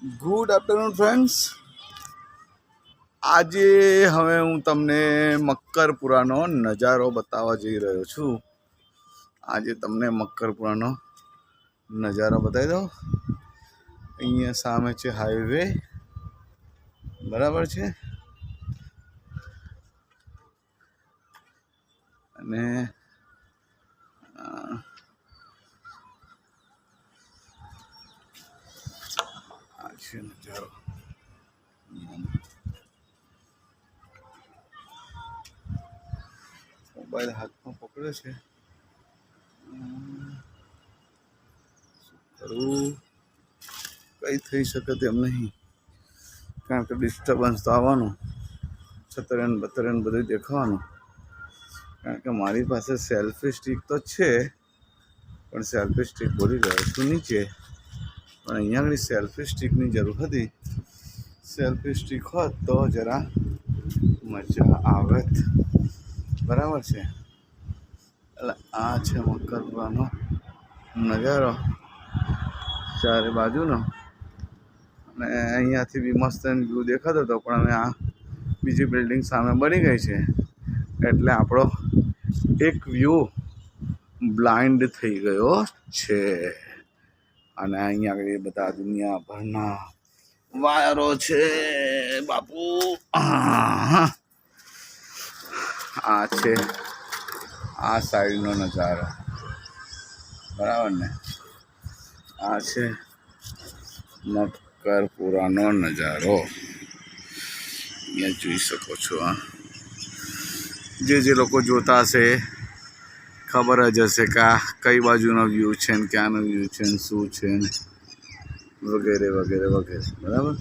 Good afternoon friends. આજે હવે હું તમને મક્કરપુરાનો નજારો બતાવવા જઈ રહ્યો છું. આજે તમને મક્કરપુરાનો નજારો બતાવી દઉં. અહીંયા સામે છે હાઈવે, બરાબર છે, અને આ છે નજારો. મોબાઈલ હાથમાં પકડ્યો છે, કરવું કંઈ થઈ શકે તેમ નહીં, કારણ કે ડિસ્ટર્બન્સ તો આવવાનું, છતરેન બતરેન બધું દેખાવાનું. કારણ કે મારી પાસે સેલ્ફી સ્ટિક તો છે, પણ સેલ્ફી સ્ટિક ભૂલી ગયો છું નીચે. પણ અહીંયા આગળ સેલ્ફી સ્ટિકની જરૂર હતી. સેલ્ફી સ્ટિક હોત તો જરા મજા આવે. બરાબર છે. એટલે આ છે મક્કરપુરાનો નજારો ચારે બાજુનો. અને અહીંયાથી બી મસ્ત વ્યૂ દેખાતો હતો, પણ હવે આ બીજી બિલ્ડિંગ સામે બની ગઈ છે, એટલે આપણો એક વ્યૂ બ્લાઇન્ડ થઈ ગયો છે. અને અહીંયા આગળ બધા દુનિયાભરના વાયરો છે બાપુ. આ છે આ સાઈડનો નજારો, બરાબર ને. આ છે મક્કરપુરાનો નજારો. અહીંયા જોઈ શકો છો. જે લોકો જોતા હશે ખબર જ હશે કે આ કઈ બાજુનો વ્યૂ છે ને ક્યાંનો વ્યૂ છે ને શું છે ને વગેરે વગેરે વગેરે. બરાબર.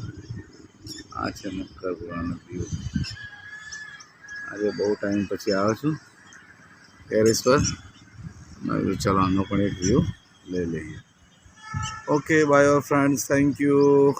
આ છે મક્કરપુરાનો વ્યૂ. આજે બહુ ટાઈમ પછી આવ્યો છું ટેરેસ પર. ચલો આનો પણ એક વ્યૂ લઈ લઈએ. Okay bye friends, thank you.